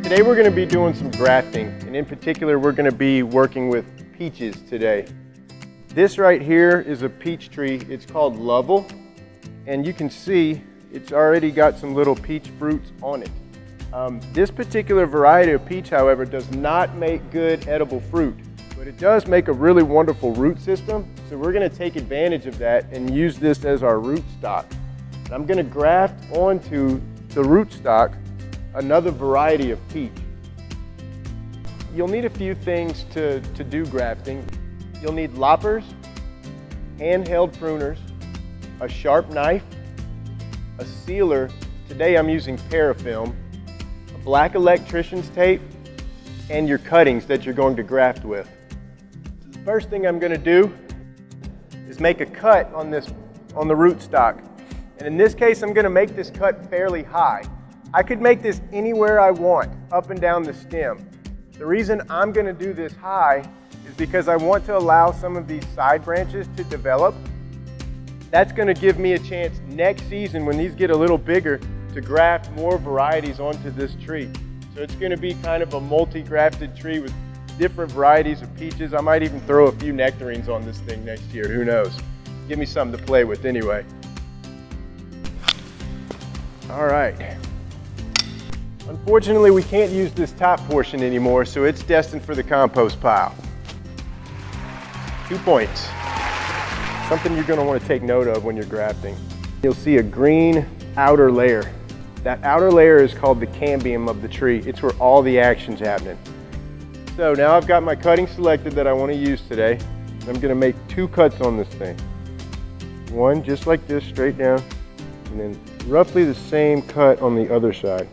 Today we're going to be doing some grafting, and in particular we're going to be working with peaches today. This right here is a peach tree. It's called Lovell, and you can see it's already got some little peach fruits on it. This particular variety of peach, however, does not make good edible fruit, but it does make a really wonderful root system. So we're going to take advantage of that and use this as our root stock. And I'm going to graft onto the root stock another variety of peach. You'll need a few things to do grafting. You'll need loppers, handheld pruners, a sharp knife, a sealer. Today I'm using parafilm, a black electrician's tape, and your cuttings that you're going to graft with. The first thing I'm going to do is make a cut on the root stock. And in this case, I'm going to make this cut fairly high. I could make this anywhere I want, up and down the stem. The reason I'm going to do this high is because I want to allow some of these side branches to develop. That's going to give me a chance next season, when these get a little bigger, to graft more varieties onto this tree. So it's going to be kind of a multi-grafted tree with different varieties of peaches. I might even throw a few nectarines on this thing next year, who knows. Give me something to play with anyway. All right. Unfortunately, we can't use this top portion anymore, so it's destined for the compost pile. 2 points. Something you're going to want to take note of when you're grafting. You'll see a green outer layer. That outer layer is called the cambium of the tree. It's where all the action's happening. So now I've got my cutting selected that I want to use today. I'm going to make 2 cuts on this thing. One just like this, straight down, and then roughly the same cut on the other side.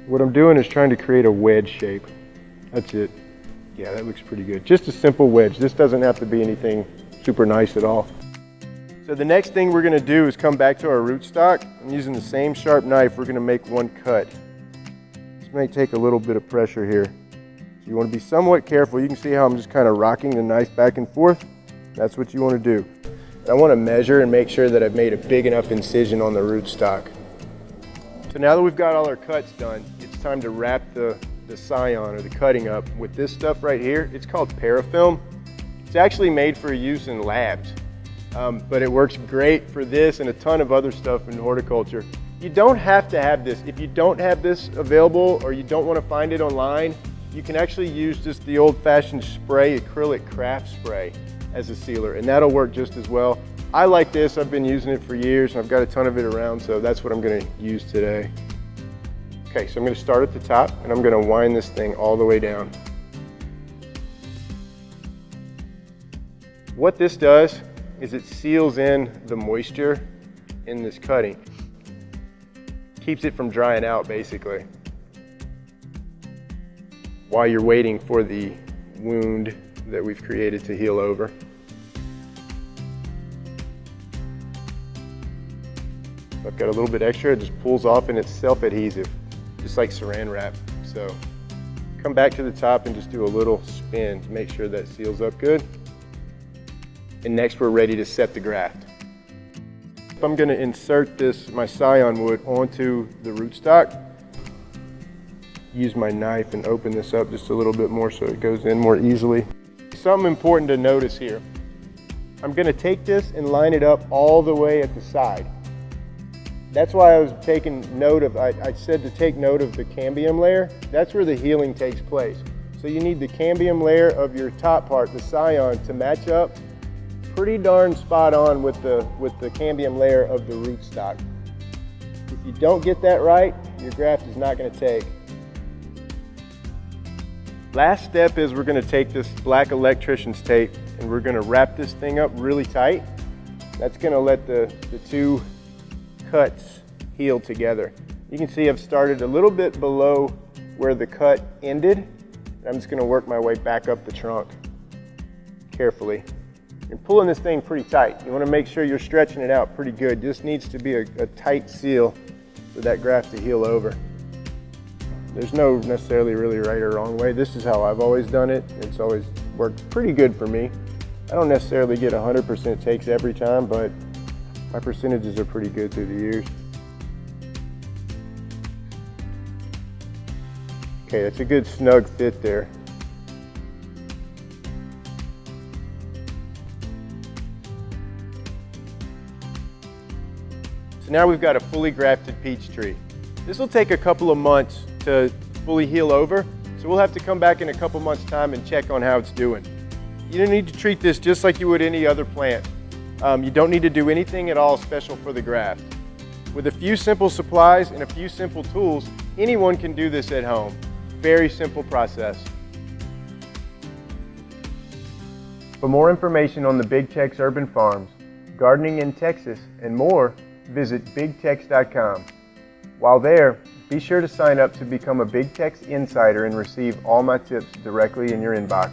What I'm doing is trying to create a wedge shape. That's it. Yeah, that looks pretty good. Just a simple wedge. This doesn't have to be anything super nice at all. So the next thing we're going to do is come back to our rootstock. I'm using the same sharp knife. We're going to make 1 cut. This may take a little bit of pressure here. So you want to be somewhat careful. You can see how I'm just kind of rocking the knife back and forth. That's what you want to do. I want to measure and make sure that I've made a big enough incision on the rootstock. So now that we've got all our cuts done, it's time to wrap the scion or the cutting up with this stuff right here. It's called parafilm. It's actually made for use in labs, but it works great for this and a ton of other stuff in horticulture. You don't have to have this. If you don't have this available or you don't want to find it online, you can actually use just the old-fashioned spray, acrylic craft spray, as a sealer, and that'll work just as well. I like this. I've been using it for years, and I've got a ton of it around, so that's what I'm going to use today. Okay, so I'm going to start at the top, and I'm going to wind this thing all the way down. What this does is it seals in the moisture in this cutting. Keeps it from drying out, basically, while you're waiting for the wound that we've created to heal over. I've got a little bit extra, it just pulls off, and it's self-adhesive, just like saran wrap. So come back to the top and just do a little spin to make sure that seals up good. And next we're ready to set the graft. I'm going to insert my scion wood onto the rootstock. Use my knife and open this up just a little bit more so it goes in more easily. Something important to notice here. I'm going to take this and line it up all the way at the side. That's why I was taking note of, I said to take note of the cambium layer. That's where the healing takes place. So you need the cambium layer of your top part, the scion, to match up pretty darn spot on with the cambium layer of the rootstock. If you don't get that right, your graft is not going to take. Last step is we're going to take this black electrician's tape and we're going to wrap this thing up really tight. That's going to let the 2 cuts heal together. You can see I've started a little bit below where the cut ended. I'm just going to work my way back up the trunk carefully. You're pulling this thing pretty tight. You want to make sure you're stretching it out pretty good. This needs to be a tight seal for that graft to heal over. There's no necessarily really right or wrong way. This is how I've always done it. It's always worked pretty good for me. I don't necessarily get 100% takes every time, but my percentages are pretty good through the years. Okay, that's a good snug fit there. So now we've got a fully grafted peach tree. This will take a couple of months to fully heal over, so we'll have to come back in a couple months' time and check on how it's doing. You don't need to treat this just like you would any other plant. You don't need to do anything at all special for the graft. With a few simple supplies and a few simple tools, anyone can do this at home. Very simple process. For more information on the Big Tex Urban Farms, gardening in Texas, and more, visit bigtex.com. While there, be sure to sign up to become a Big Tex Insider and receive all my tips directly in your inbox.